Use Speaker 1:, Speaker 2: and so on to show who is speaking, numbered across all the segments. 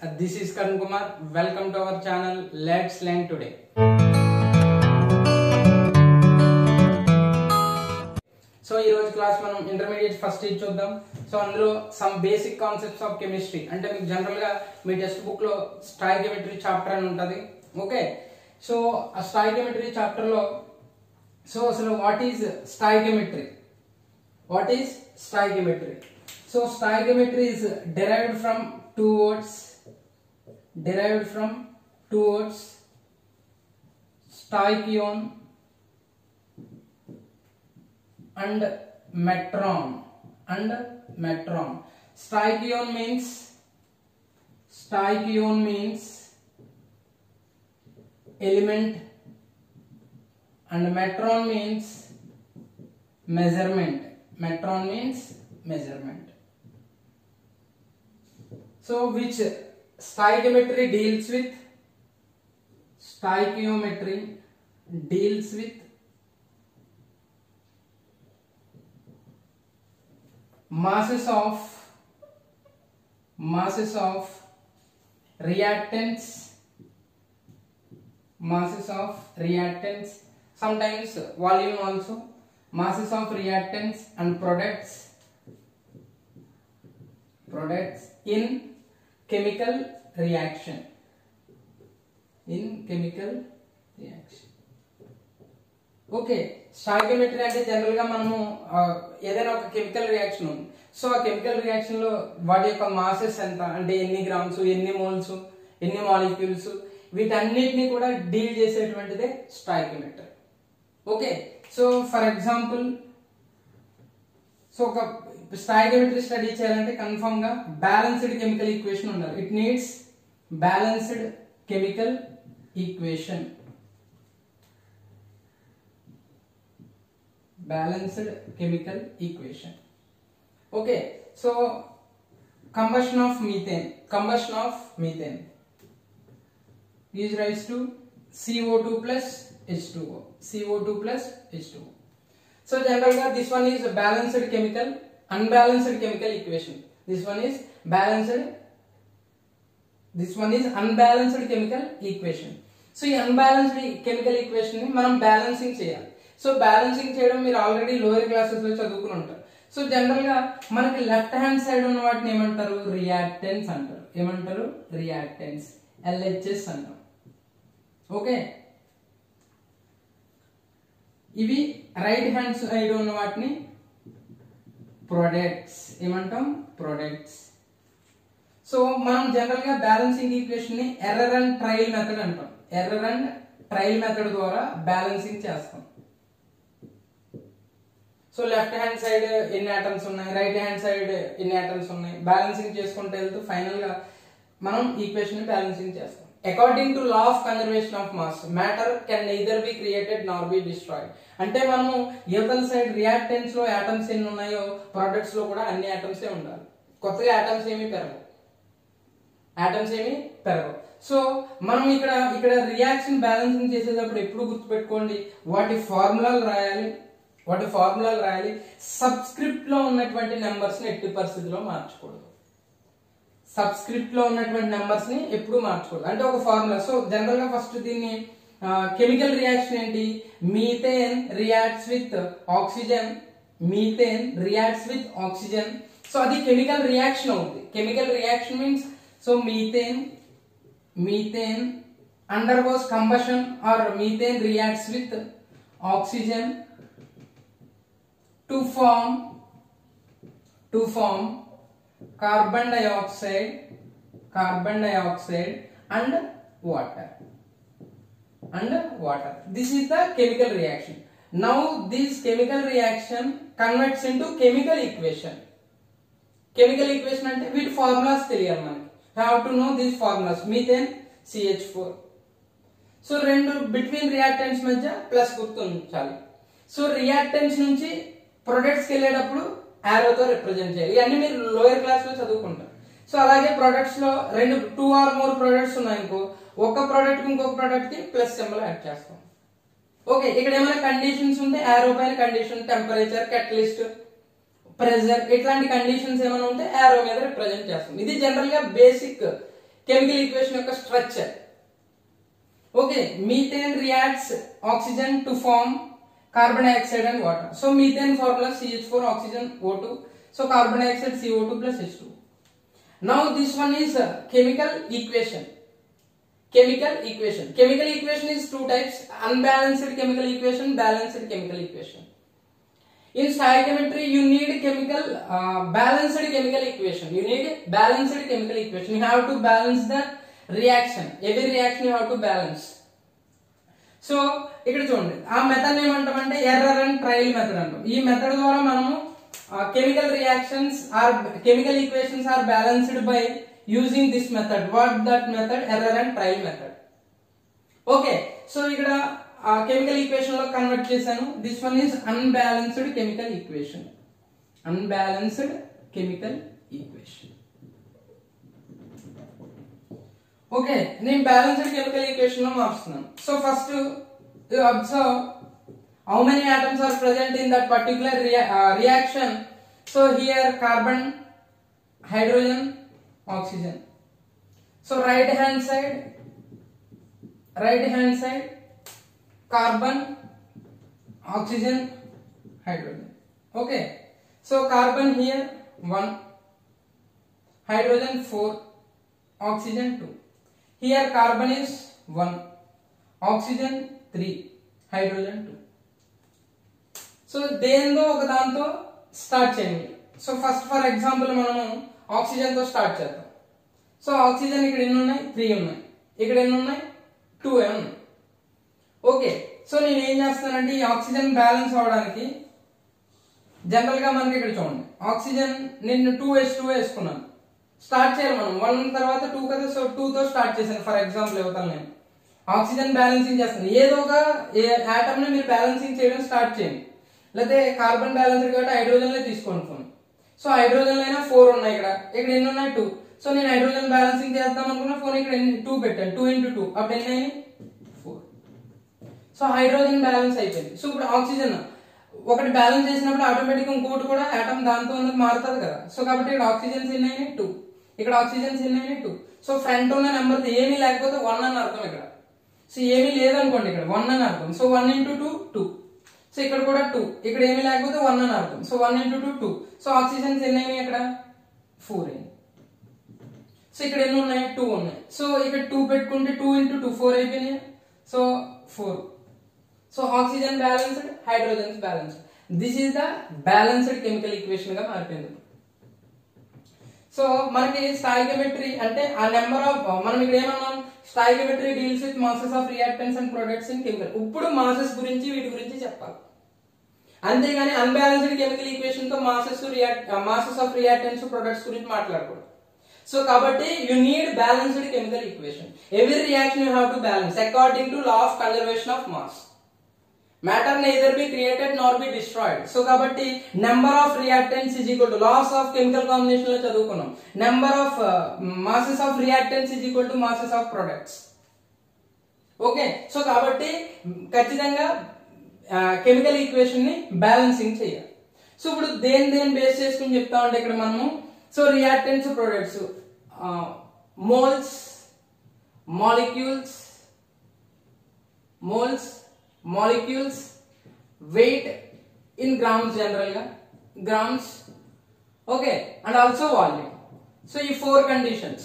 Speaker 1: this is Karun Kumar. Welcome to our channel Let's Learn Today. So ఈ రోజు class మనం intermediate first year చూద్దాం. So అందులో some basic concepts of chemistry, అంటే మీకు general గా మీ టెక్స్ట్ బుక్ లో స్టాయికియోమెట్రీ చాప్టర్ అని ఉంటది. ఓకే, సో ఆ స్టాయికియోమెట్రీ చాప్టర్ లో సో అసలు what is stoichiometry? What is stoichiometry? So stoichiometry is derived from two words. Stoichion and metron. Stoichion means element and metron means measurement. So which stoichiometry deals with? Stoichiometry deals with masses of reactants, sometimes volume also, masses of reactants and products in chemical reaction. Okay, stoichiometry అంటే general గా మనము ఏదైనా ఒక chemical reaction ఉంది. So ఆ chemical reaction లో వాటి యొక్క మాసెస్ ఎంత, అంటే ఎన్ని గ్రామ్స్, ఎన్ని మోల్స్, ఎన్ని మాలిక్యూల్స్, వీటన్నిటిని కూడా డీల్ చేసేటువంటిదే stoichiometry. Okay, so for example, so ఒక స్టాయికియోమెట్రీ స్టడీ చేయాలంటే కన్ఫర్మ్ గా బ్యాలెన్స్డ్ కెమికల్ ఈక్వేషన్ ఉండాలి. It needs balanced chemical equation. Okay, so combustion of methane gives rise to CO2 plus H2O. So generally this one is balanced chemical, unbalanced chemical equation. This one is unbalanced chemical equation. So ఈ unbalanced chemical equation ని మనం balancing చేయాలి. So balancing చేయడం మీరు already lower classes లో చదువుకుని ఉంటారు. So general గా మనకి లెఫ్ట్ హ్యాండ్ సైడ్ ఉన్న వాటిని ఏమంటారు? రియాక్టెంట్స్ అంటారు. LHS అంటారు. ఓకే, ఇవి రైట్ హ్యాండ్ సైడ్ ఉన్న వాటిని ప్రొడక్ట్స్ ప్రొడక్ట్స్. సో మనం జనరల్ గా బ్యాలెన్సింగ్ ఈక్వేషన్ ని ఎర్రర్ అండ్ ట్రయల్ మెథడ్ అంటాం. ట్రయల్ మెథడ్ ద్వారా బ్యాలెన్సింగ్ చేస్తాం. సో లెఫ్ట్ హ్యాండ్ సైడ్ ఎన్ని ఆటమ్స్ ఉన్నాయి, రైట్ హ్యాండ్ సైడ్ ఎన్ని ఆటమ్స్ ఉన్నాయి, బ్యాలెన్సింగ్ చేసుకుంటూ వెళ్తూ ఫైనల్ గా మనం ఈక్వేషన్ ని బ్యాలెన్సింగ్ చేస్తాం. According to law of conservation of mass, matter can neither be created nor be destroyed. అంటే మనము యువతల సైడ్ రియాక్టెంట్స్ లో ఆటమ్స్ ఎన్ని ఉన్నాయో ప్రొడక్ట్స్ లో కూడా అన్ని ఆటమ్స్ ఏ ఉండాలి. కొత్తగా ఆటమ్స్ ఏమీ పెరగవు. సో మనం ఇక్కడ రియాక్షన్ బ్యాలెన్సింగ్ చేసేటప్పుడు ఎప్పుడు గుర్తుపెట్టుకోండి, వాటి ఫార్ములాలు రాయాలి. సబ్స్క్రిప్ట్ లో ఉన్నటువంటి నెంబర్స్ ని ఎట్టి పరిస్థితిలో మార్చకూడదు. ఎప్పుడు మార్చకూడదు. అంటే ఒక ఫార్ములా. సో జనరల్ గా ఫస్ట్ దీన్ని కెమికల్ రియాక్షన్ ఏంటి? Methane reacts with oxygen. So అది కెమికల్ రియాక్షన్ అవుతుంది. Chemical reaction means so methane undergoes combustion or methane reacts with oxygen to form carbon dioxide and water. This is the chemical reaction. Now this chemical reaction converts into chemical equation. అంటే వీటి formulas తెలియాలి మనకి. have to know these formulas. methane CH4. So రెండు between reactants మధ్య plus గుర్తు ఉంచాలి. So reactants నుంచి products కి వెళ్ళేటప్పుడు ఆరోతో రిప్రజెంట్ చేయాలి. ఇవన్నీ మీరు లోయర్ క్లాస్ లో చదువుకుంటారు. సో అలాగే ప్రొడక్ట్స్ లో 2 or more ప్రొడక్ట్స్ ఉన్నాయనుకో, ఒక ప్రోడక్ట్ కి ఇంకొక ప్రోడక్ట్ కి ప్లస్ సింబల్ యాడ్ చేస్తాం. ఓకే, ఇక్కడ ఏమైనా కండిషన్స్ ఉంటే ఆరో పైన కండిషన్, టెంపరేచర్, catalyst, ప్రెజర్, ఇట్లాంటి కండిషన్స్ ఏమైనా ఉంటే ఆరో మీద రిప్రజెంట్ చేస్తాం. ఇది జనరల్ గా బేసిక్ కెమికల్ ఈక్వేషన్ యొక్క structure. Okay, methane reacts oxygen to form carbon dioxide and water. So methane formula CH4 oxygen O2. So carbon dioxide CO2 plus H2. Now this one is chemical equation. Chemical equation is two types: unbalanced chemical equation, balanced chemical equation. In stoichiometry you need balanced chemical equation. You have to balance the reaction. Every reaction you have to balance. So ఇక్కడ చూడండి, ఆ method ఏమంటామంటే error and trial method అంటాం. ఈ method ద్వారా మనము chemical equations are balanced by using this method. What that method? Error and trial method. Okay, so ఇక్కడ chemical equation లో కన్వర్ట్ చేశాను. This one is unbalanced chemical equation. Okay, నేను balanced chemical equation లో మార్చుతున్నాను. So first you observe how many atoms are present in that particular reaction. So here carbon, hydrogen, oxygen. So right hand side carbon, oxygen, hydrogen. Okay, so carbon here 1, hydrogen 4, oxygen 2. Here carbon is 1, oxygen 3, hydrogen 2. So దేంతో ఒక దాంతో start చేయండి. So first for example మనము oxygen తో start చేద్దాం. So oxygen ఇక్కడ ఎన్ని ఉన్నాయి? 3 ఉన్నాయి. ఇక్కడ ఎన్ని ఉన్నాయి? 2 ఉన్నాయి. ఓకే, సో నేను ఏం చేస్తానంటే ఈ ఆక్సిజన్ బ్యాలెన్స్ అవడానికి జనరల్ గా మనకి ఇక్కడ చూడండి, ఆక్సిజన్ నేను 2H2 వేసుకున్నాను. స్టార్ట్ చేయాలి మనం 1 తర్వాత 2 కదా. సో 2 తో స్టార్ట్ చేశాను ఫర్ ఎగ్జాంపుల్. ఇవ్వతాను నేను ఆక్సిజన్ బ్యాలెన్సింగ్ చేస్తాను. ఏదో ఒక ఆటమ్ ని మీరు బ్యాలెన్సింగ్ చేయడం స్టార్ట్ చేయండి. లేకపోతే కార్బన్ బ్యాలెన్స్డ్ కాబట్టి హైడ్రోజన్ లో తీసుకోండి ఫోన్. సో హైడ్రోజన్ లో అయినా 4 ఉన్నాయి. ఇక్కడ ఎన్ని ఉన్నాయి? 2. సో నేను హైడ్రోజన్ బ్యాలెన్సింగ్ చేద్దాం అనుకున్నా ఫోన్ ఇక్కడ 2 పెట్టాను. 2 into 2 అప్పుడు ఎన్ని అయినాయి? 4. సో హైడ్రోజన్ బ్యాలెన్స్ అయిపోయింది. సో ఇప్పుడు ఆక్సిజన్ ఒకటి బ్యాలెన్స్ చేసినప్పుడు ఆటోమేటిక్ ఇంకోటి కూడా ఆటమ్ దాంతో ఉన్నది మారుతుంది కదా. సో కాబట్టి ఇక్కడ ఆక్సిజన్స్ ఎన్ని అయినాయి? 2. ఇక్కడ ఆక్సిజన్స్ ఎన్ని అయినాయి? 2. సో ఫ్రంట్ ఉన్న నెంబర్ ఏమీ లేకపోతే 1 అని అర్థం. ఇక్కడ సో ఏమీ లేదనుకోండి, ఇక్కడ 1 అని అర్థం. So 1 into 2 2. సో ఇక్కడ కూడా 2. ఇక్కడ ఏమీ లేకపోతే 1 అని అర్థం. So 1 into 2 2. సో ఆక్సిజన్స్ ఎన్ని అయినాయి? ఇక్కడ 4 అయినాయి. సో ఇక్కడ ఎన్ని ఉన్నాయి? 2 ఉన్నాయి. సో ఇక్కడ 2 పెట్టుకుంటే 2 into 2 4 అయిపోయినాయి. So 4. So oxygen balanced, hydrogens balanced. This is the balanced chemical equation గా మారిపోయింది. సో మనకి స్టాయికియోమెట్రీ అంటే ఆ నెంబర్ ఆఫ్, మనం ఇక్కడ ఏమన్నాం, stoichiometry deals with masses of reactants and products in chemical. ఇప్పుడు మాసెస్ గురించి వీటి గురించి చెప్పాలి. అంతేగాని అన్బ్యాలెన్స్డ్ కెమికల్ ఈక్వేషన్ తో మాసెస్ ఆఫ్ రియాక్టెంట్స్ ప్రొడక్ట్స్ గురించి మాట్లాడకూడదు. సో కాబట్టి you need balanced chemical equation. Every reaction you have to balance according to law of conservation of mass. Matter neither be created nor be destroyed. So కాబట్టి number of reactants is equal to loss of chemical combination లో చదువుకున్నాం. Number of masses of reactants is equal to masses of products. Okay, so కాబట్టి ఖచ్చితంగా chemical equation ని balancing చేయాలి. So ఇప్పుడు దేని base చేసుకుని చెప్తా ఉంటే ఇక్కడ మనము, so reactants, products, moles, molecules, weight in grams, general ga grams, okay, and also volume. So ఈ 4 conditions.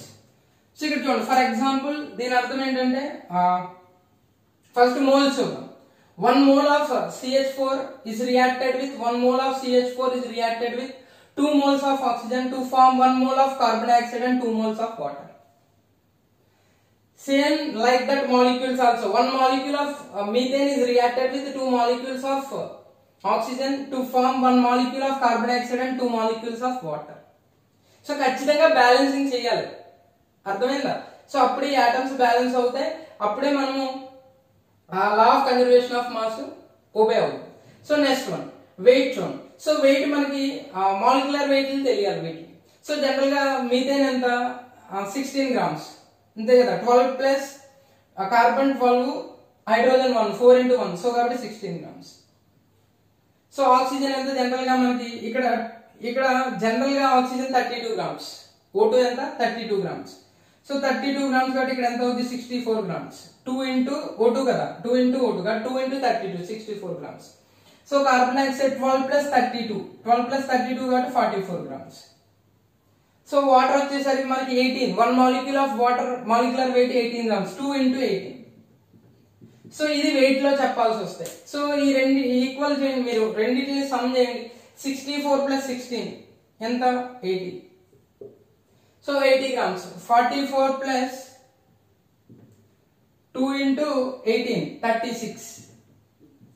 Speaker 1: సో ఇక్కడ చూడండి, ఫర్ ఎగ్జాంపుల్ దీని అర్థం ఏంటంటే first moles, 1 mole of CH4 is reacted with 1 mole of CH4 is reacted with 2 moles of oxygen to form 1 mole of carbon dioxide and 2 moles of water. Same like that molecules also. 1 molecule of methane is reacted with 2 molecules of oxygen to form 1 molecule of carbon dioxide and 2 molecules of water. So ఖచ్చితంగా balancing చేయాలి. అర్థమైందా? So అప్పుడే ఈ atoms balance అవుతాయి. అప్పుడే మనము లా of conservation of mass obey అవుతుంది. So next one wait చూడండి. సో వెయిట్ మనకి మాలిక్యులర్ వెయిట్ తెలియాలి. వెయిట్ సో జనరల్ గా మీథేన్ ఎంత? 16 grams అంతే కదా. 12 plus carbon 12, hydrogen 1, 4 into 1. So కాబట్టి 16 grams. సో ఆక్సిజన్ ఎంత జనరల్ గా మనకి ఇక్కడ జనరల్ గా ఆక్సిజన్ 32 grams. O2 ఎంత? 32 grams. సో 32 గ్రామ్స్ కాబట్టి ఇక్కడ ఎంత అవుతుంది 64 గ్రామ్స్ 2 into O2 కదా 2 into O2 కాబట్టి 2 into 32 64 grams so carbon dioxide 12 plus 32 కాబట్టి 44 గ్రామ్స్ సో వాటర్ వచ్చేసరికి మనకి 18 1 molecule of water molecular weight 18 grams 2 into 18 so ఇది వెయిట్ లో చెప్పాల్సి వస్తాయి సో ఈ రెండు ఈక్వల్ చేయండి మీరు రెండింటిని సమ్ చేయండి 64 plus 16 ఎంత 80 so 80 grams 44 plus 2 into 18 36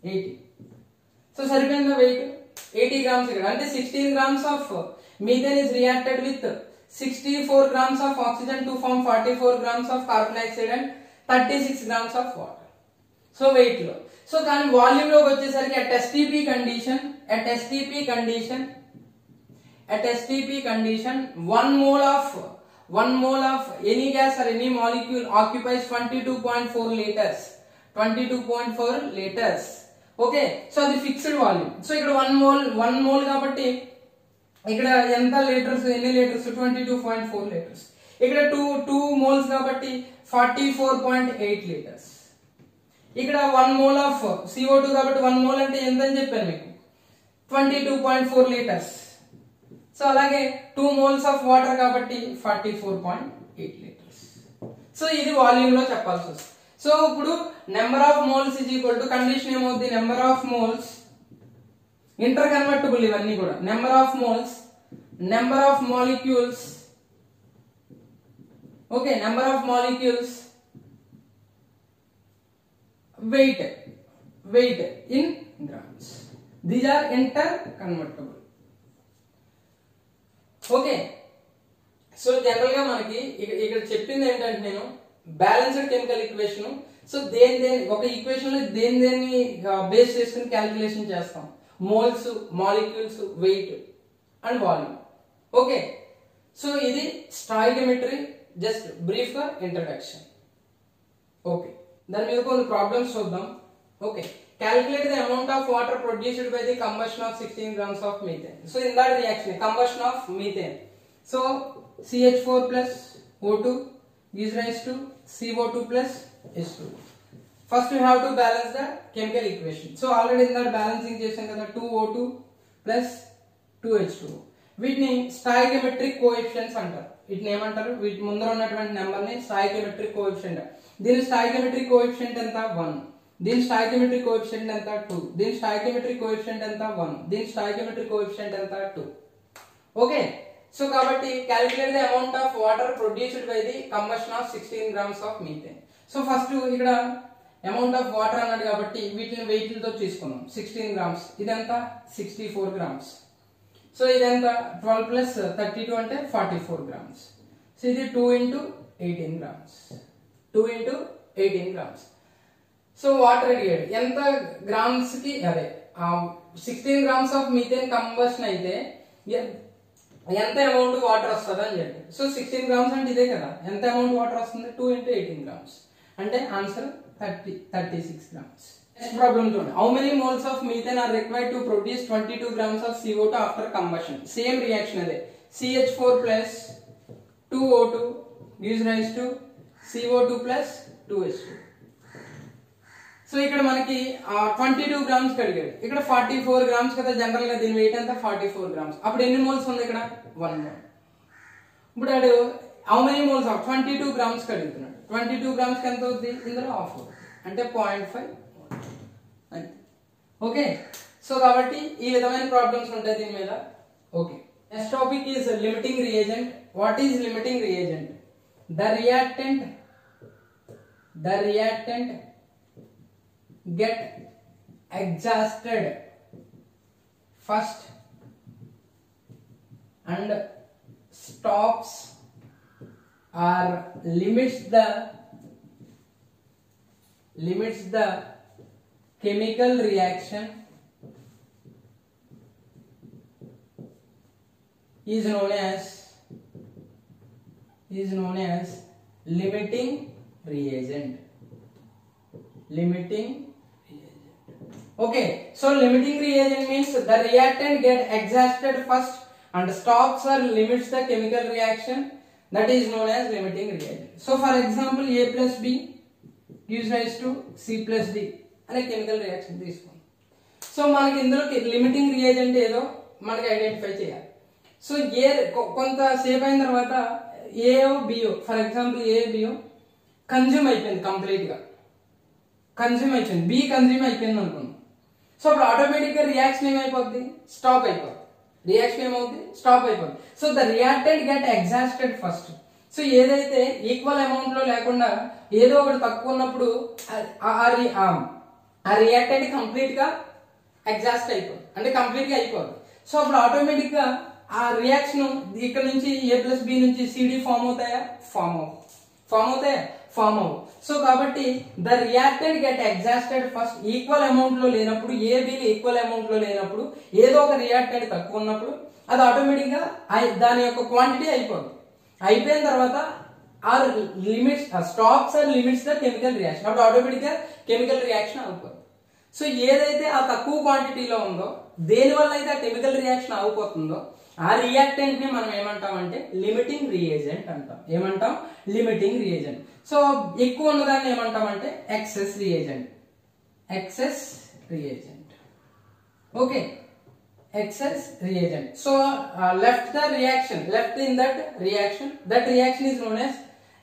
Speaker 1: 80 so సరిపోయిందా వెయిట్ 80 grams ఇక్కడ అంటే 16 grams of methane is reacted with 64 grams of oxygen to form 44 grams of carbon dioxide and 36 grams of water so weight లో so కానీ volume లోకి వచ్చేసరికి at STP condition 1 mole of any gas or any molecule occupies 22.4 liters okay so అది fixed volume so ఇక్కడ 1 mole కాబట్టి ఇక్కడ ఎంత litres ఎన్ని లీటర్స్ 22.4 లీటర్స్ ఇక్కడ 2 moles కాబట్టి 44.8 లీటర్స్ ఇక్కడ 1 mole ఆఫ్ CO2 కాబట్టి 1 mole అంటే ఎంత అని చెప్పాను మీకు 22.4 లీటర్స్ సో అలాగే 2 moles ఆఫ్ వాటర్ కాబట్టి 44.8 లీటర్స్ సో ఇది వాల్యూమ్ లో చెప్పాల్సి వస్తుంది సో ఇప్పుడు number of moles is equal to condition ఏమవుతుంది number of moles interconvertible ఇవన్నీ కూడా number of moles number of molecules okay number of molecules weight in grams these are interconvertible okay so general గా మనకి ఇక్కడ చెప్పింది ఏంటంటే నేను balanced chemical equation so దేని ఒక ఈక్వేషన్ లో దేన్ని బేస్ చేసుకుని క్యాలిక్యులేషన్ చేస్తాం moles molecules weight and volume okay so ఇది స్టాయికియోమెట్రీ జస్ట్ బ్రీఫ్ గా ఇంట్రడక్షన్ ఓకే దాని మీద కొన్ని ప్రాబ్లమ్స్ చూద్దాం okay calculate the amount of water produced by the combustion of 16 grams of methane so in that reaction combustion of methane so CH4 plus O2 gives rise to CO2 plus H2 first we have to balance the chemical equation so already in that balancing చేసాం కదా 2O2 plus 2H2 వీటిని stoichiometric coefficients అంటారు వీటిని ఏమంటారు వీటి ముందర ఉన్నటువంటి number ని స్టాయికియోమెట్రిక్ కోఎఫిషియెంట్ దీని స్టాయికియోమెట్రిక్ కోఎఫిషియెంట్ ఎంత 1 దీని స్టాయికియోమెట్రిక్ కోఎఫిషియెంట్ ఎంత 2 దీని స్టాయికియోమెట్రిక్ కోఎఫిషియెంట్ ఎంత 1 దీని స్టాయికియోమెట్రిక్ కోఎఫిషియెంట్ ఎంత 2 ఓకే సో కాబట్టి calculate the amount of water produced by the combustion of 16 grams of methane so first ఇక్కడ అమౌంట్ ఆఫ్ వాటర్ అన్నాడు కాబట్టి వీటిని వెయిట్ తో తీసుకున్నాం 16 grams ఇదంతా 64 grams సో ఇదంతా 12 plus 32 అంటే 44 grams సో ఇది 2 into 18 grams 2 into 18 grams so water అడిగాడు ఎంత గ్రామ్స్ కి అదే 16 grams ఆఫ్ మీథేన్ కంబషన్ అయితే ఎంత అమౌంట్ వాటర్ వస్తుంది అని చెప్పి సో 16 grams అంటే ఇదే కదా ఎంత అమౌంట్ వాటర్ వస్తుంది 2 into 18 grams అంటే ఆన్సర్ 36 grams నెక్స్ట్ ప్రాబ్లం చూడండి how many moles of methane are required to produce 22 grams of CO2 after combustion same reaction అదే CH4 plus 2O2 gives rise to CO2 plus 2H2 so ఇక్కడ మనకి 22 grams అడిగాడు ఇక్కడ 44 grams కదా general గా దీని wait ఎంత 44 grams అప్పుడు ఎన్ని మోల్స్ ఉంది ఇక్కడ 1 మోల్ ఇప్పుడు ఆడు how many moles of 22 grams అడుగుతున్నాడు 22 grams కి ఎంత అవుతుంది ఇందులో హాఫ్ అంటే 0.5 అంతే ఓకే సో కాబట్టి ఈ విధమైన ప్రాబ్లమ్స్ ఉంటాయి దీని మీద okay next topic is limiting reagent what is limiting reagent the reactant get exhausted first and stops or limits the chemical reaction is known as limiting reagent okay so limiting reagent means the reactant get exhausted first and stops or limits the chemical reaction that is known as limiting reagent. So for example A plus B gives rise to C plus D అనే chemical reaction తీసుకోండి. So మనకి ఇందులో limiting reagent ఏదో మనకి identify చేయాలి. So కొంతసేపు అయిన తర్వాత AO BO, for example A BO consume అయిపోయింది, కంప్లీట్ గా కన్జ్యూమ్ అయిపోయింది, బి కన్జ్యూమ్ అయిపోయింది అనుకున్నాం. సో అప్పుడు ఆటోమేటిక్ గా రియాక్షన్ ఏమైపోద్ది, స్టాప్ అయిపోద్ది. రియాక్షన్ ఏమవుతుంది, స్టాప్ అయిపోద్ది. So the reactant get exhausted first. So ఏదైతే ఈక్వల్ అమౌంట్ లో లేకుండా ఏదో ఒకటి తక్కువ ఉన్నప్పుడు ఆ రియాక్టెంట్ కంప్లీట్ గా ఎగ్జాస్ట్ అయిపోద్ది, అంటే కంప్లీట్ గా అయిపోద్ది. సో అప్పుడు ఆటోమేటిక్ గా ఆ రియాక్షన్ ఇక్కడ నుంచి A plus B నుంచి CD ఫామ్ అవుతాయా, ఫామ్ అవుతాయా, ఫామ్ అవ్వు. సో కాబట్టి the reactant get exhausted first. Equal amount లో లేనప్పుడు, AB ఈక్వల్ అమౌంట్ లో లేనప్పుడు, ఏదో ఒక రియాక్టెంట్ తక్కువ ఉన్నప్పుడు అది ఆటోమేటిక్ గా దాని యొక్క క్వాంటిటీ అయిపోద్ది. అయిపోయిన తర్వాత or limits stops or limits the chemical reaction. అప్పుడు ఆటోమేటిక్ గా కెమికల్ రియాక్షన్ అయిపోద్ది. సో ఏదైతే ఆ తక్కువ క్వాంటిటీలో ఉందో, దేని వల్ల అయితే ఆ కెమికల్ రియాక్షన్ అయిపోతుందో, ఆ రియాక్టెంట్ ని మనం ఏమంటామంటే లిమిటింగ్ రియేజెంట్ అంటాం. ఏమంటాం, లిమిటింగ్ రియేజెంట్. సో ఎక్కువ ఉన్నదాన్ని ఏమంటామంటే excess reagent. Excess reagent, okay, excess reagent. So left the reaction, left in that reaction is known as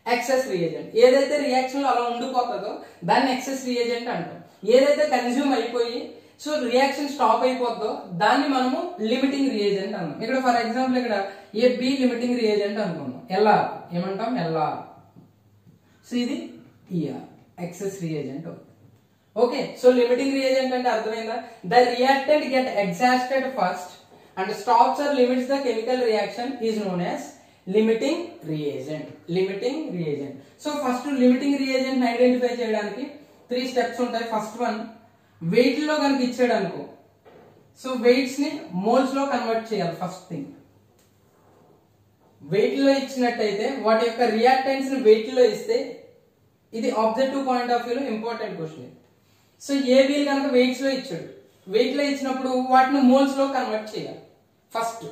Speaker 1: excess reagent. ఏదైతే రియాక్షన్ లో అలా ఉండిపోతుందో దాన్ని ఎక్సెస్ రియేజెంట్ అంటాం. ఏదైతే కన్జ్యూమ్ అయిపోయి సో రియాక్షన్ స్టాప్ అయిపోద్దో దాన్ని మనము లిమిటింగ్ రియేజెంట్ అన్నాం. ఇక్కడ ఫర్ ఎగ్జాంపుల్ ఇక్కడ ఏ బి లిమిటింగ్ రియేజెంట్ అనుకున్నాం, ఎల్ఆర్ ఏమంటాం, ఎల్ఆర్. సో ఇది ER, excess reagent. Okay, so limiting reagent అంటే అర్థమైందా, the reactant get exhausted first and stops or limits the chemical reaction is known as limiting reagent. Limiting reagent. So first limiting reagent identify చేయడానికి 3 steps ఉంటాయి. First one, wait లో కనుక ఇచ్చాడు అనుకో, so weights ని moles లో convert చేయాలి. First thing, wait లో ఇచ్చినట్టయితే వాటి యొక్క రియాక్టెంట్స్ ని వెయిట్ లో ఇస్తే, ఇది ఆబ్జెక్టివ్ పాయింట్ ఆఫ్ వ్యూ లో ఇంపార్టెంట్ క్వశ్చన్. సో ఏబీ కనుక వెయిట్స్ లో ఇచ్చాడు, వెయిట్ లో ఇచ్చినప్పుడు వాటిని మోల్స్ లో కన్వర్ట్ చేయాలి ఫస్ట్.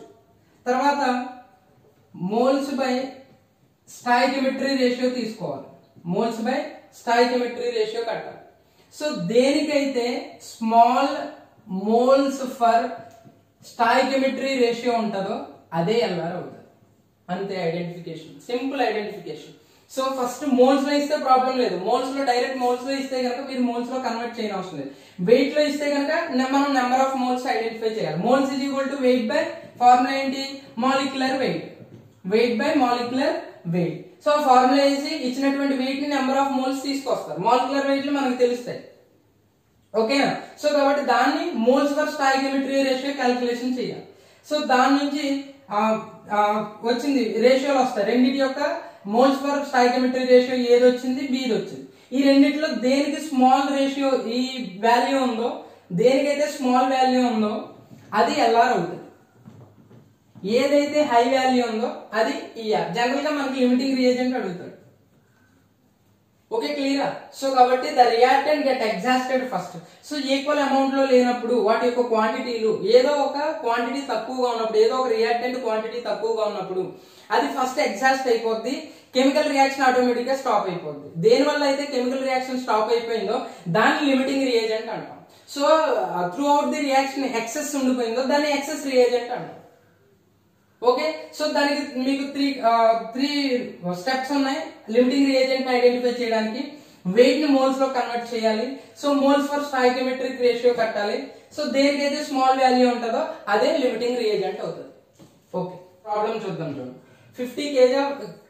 Speaker 1: తర్వాత మోల్స్ బై స్టాయికియోమెట్రీ రేషియో తీసుకోవాలి. మోల్స్ బై స్టాయికియోమెట్రీ రేషియో కట్టాలి. సో దేనికైతే small moles for stoichiometry ratio ఉంటుందో అదే ఎల్ఆర్ అవుతుంది. అంతే identification, simple identification. So first moles లో ఇస్తే ప్రాబ్లం లేదు, మోల్స్ లో డైరెక్ట్ మోల్స్ లో ఇస్తే కనుక మీరు మోల్స్ లో కన్వర్ట్ చేయని అవసరం లేదు. వెయిట్ లో ఇస్తే కనుక మనం నెంబర్ ఆఫ్ మోల్స్ ఐడెంటిఫై చేయాలి. Moles is equal to weight by formula ఏంటి, molecular weight. Weight by molecular weight. So formula వేసి ఇచ్చినటువంటి వెయిట్ ని నెంబర్ ఆఫ్ మోల్స్ తీసుకొస్తారు. మాలిక్యులర్ వెయిట్ లు మనకు తెలుస్తాయి, ఓకేనా. సో కాబట్టి దాన్ని moles for stoichiometry ratio calculation చేయాలి. సో దాని నుంచి వచ్చింది రేషియోలు వస్తాయి. రెండింటి యొక్క మోల్స్ ఫర్ స్టాయికియోమెట్రీ రేషియో ఏది వచ్చింది, బీది వచ్చింది. ఈ రెండిట్లో దేనికి స్మాల్ రేషియో ఈ వాల్యూ ఉందో, దేనికైతే స్మాల్ వాల్యూ ఉందో అది ఎల్ఆర్ అవుతుంది. ఏదైతే హై వాల్యూ ఉందో అది ఈఆర్. జనరల్ గా మనకి లిమిటింగ్ రియేజెంట్ అడుగుతాడు. ఓకే, క్లియరా. సో కాబట్టి the reactant get exhausted first. So equal amount లో లేనప్పుడు వాటి యొక్క క్వాంటిటీలు, ఏదో ఒక క్వాంటిటీ తక్కువగా ఉన్నప్పుడు, ఏదో ఒక రియాక్టెంట్ క్వాంటిటీ తక్కువగా ఉన్నప్పుడు అది ఫస్ట్ ఎగ్జాస్ట్ అయిపోద్ది. కెమికల్ రియాక్షన్ ఆటోమేటిక్ గా స్టాప్ అయిపోద్ది. దేని వల్ల అయితే కెమికల్ రియాక్షన్ స్టాప్ అయిపోయిందో దాన్ని లిమిటింగ్ రియేజెంట్ అంటాం. So throughout the reaction excess ఉండిపోయిందో దాన్ని ఎక్సెస్ రియేజెంట్ అంటాం. ఓకే, సో దానికి మీకు త్రీ స్టెప్స్ ఉన్నాయి లిమిటింగ్ రియేజెంట్ ఐడెంటిఫై చేయడానికి. వెయిట్ ని మోల్స్ లో కన్వర్ట్ చేయాలి. So moles for stoichiometric ratio కట్టాలి. సో దేనికైతే స్మాల్ వాల్యూ ఉంటుందో అదే లిమిటింగ్ రియేజెంట్ అవుతుంది. ఓకే, ప్రాబ్లం చూద్దాం. చూడండి, 50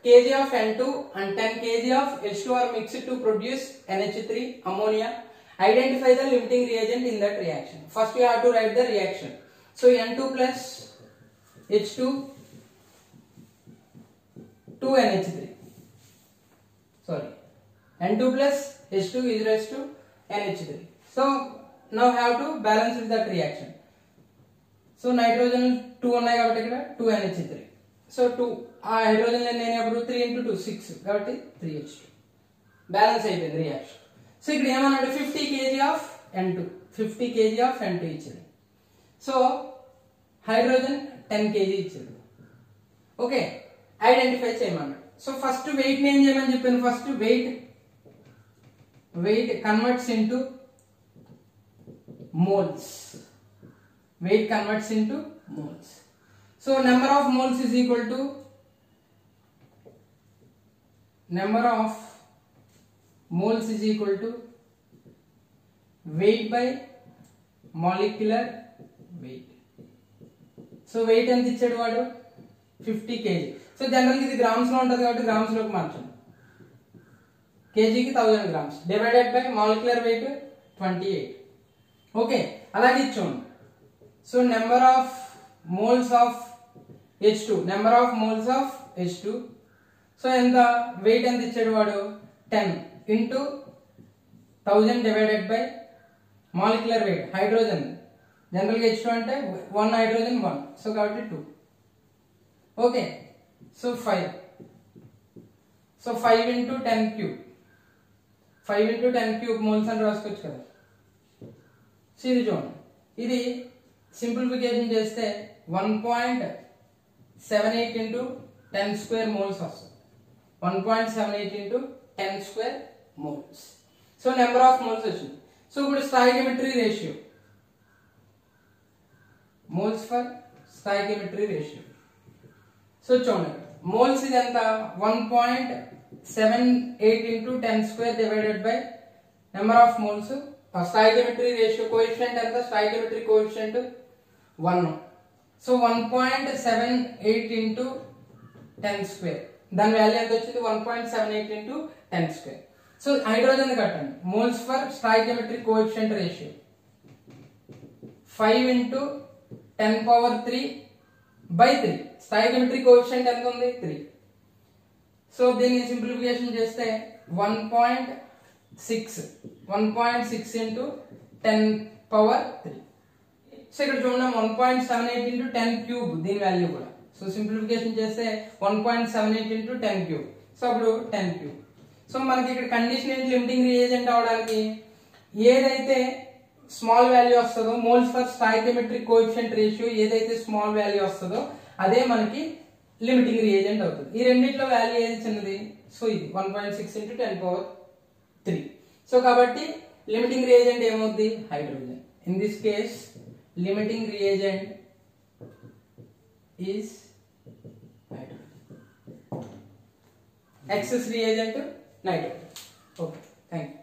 Speaker 1: kg of N2 and 10 kg of H2 are mixed to produce NH3 ammonia. Identify the limiting reagent in that reaction. First you have to write the reaction. So N2 plus H2 2 NH3. Sorry, N2 plus H2 is raised to NH3. So now have to balance with that reaction. So nitrogen 2 ఉన్నాయి కాబట్టి ఇక్కడ 2 NH3. So 2 ఆ hydrogen నేను 3 into 2 6 కాబట్టి 3H2 balance అయిపోయింది reaction. So ఇక్కడ ఏమన్నాడు 50 kg of N2 50 kg of N2 ఇచ్చాడు. సో హైడ్రోజన్ 10 kg ఇచ్చాడు. ఓకే, ఐడెంటిఫై చేయమన్నాడు. సో ఫస్ట్ వెయిట్ ని ఏం చేయమని చెప్పాను, first weight converts into moles, weight converts into moles. So number of moles is equal to weight by molecular weight. సో వెయిట్ ఎంత ఇచ్చాడు వాడు, 50 kg. సో జనరల్ ఇది గ్రామ్స్ లో ఉంటుంది కాబట్టి గ్రామ్స్ లోకి మార్చండి. కేజీకి 1000 grams divided by molecular weight 28. Okay, అలాగే ఇచ్చాను. So number of moles of H2, so ఎంత వెయిట్ ఎంత ఇచ్చాడు వాడు, 10 into 1000 divided by molecular wait hydrogen. జనరల్గా H2 అంటే 1 హైడ్రోజన్ 1, సో కాబట్టి 2. Okay, so 5 into 10 cube, 5 into 10 cube moles అని రాసుకోవచ్చు కదా. సో ఇది చూడండి, ఇది సింప్లిఫికేషన్ చేస్తే 1.78 ఇంటూ 10 స్క్వేర్ మోల్స్ వస్తుంది. 1.78 into 10 square moles. So number of moles వచ్చింది. సో ఇప్పుడు stoichiometry ratio, moles for stoichiometry ratio. So చూడండి, మోల్స్ ఇది ఎంత, 1.78 into 10 square divided by number of moles. Stoichiometry ratio coefficient ఎంత, stoichiometry coefficient 1. So 1.78 into 10 square, దాని value ఎంత వచ్చింది, 1.78 into 10 square. So hydrogen కట్టండి, moles for stoichiometry coefficient ratio 5 into 10 power 3 by 3. Stoichiometry coefficient ఎంత ఉంది, 3. So దీన్ని simplification చేస్తే 1.6 into 10 power 3. So ఇక్కడ చూడండి 1.78 ఇంటూ 10 క్యూబ్, దీని వాల్యూ కూడా. సో సింప్లిఫికేషన్ చేస్తే 1.78 ఇంటూ 10 క్యూబ్, సో అప్పుడు 10 క్యూబ్. సో మనకి ఇక్కడ కండిషన్ ఏంటి, లిమిటింగ్ రియేజెంట్ అవడానికి ఏదైతే స్మాల్ వాల్యూ వస్తుందో, moles for stoichiometric coefficient ratio ఏదైతే స్మాల్ వాల్యూ వస్తుందో అదే మనకి లిమిటింగ్ రియేజెంట్ అవుతుంది. ఈ రెండిట్లో వాల్యూ ఏది చిన్నది, సో ఇది 1.6 ఇంటూ 10 పవర్ 3. సో కాబట్టి లిమిటింగ్ రియేజెంట్ ఏమవుద్ది, hydrogen. In this case limiting reagent is hydrogen, excess reagent nitrogen. Okay, thank you.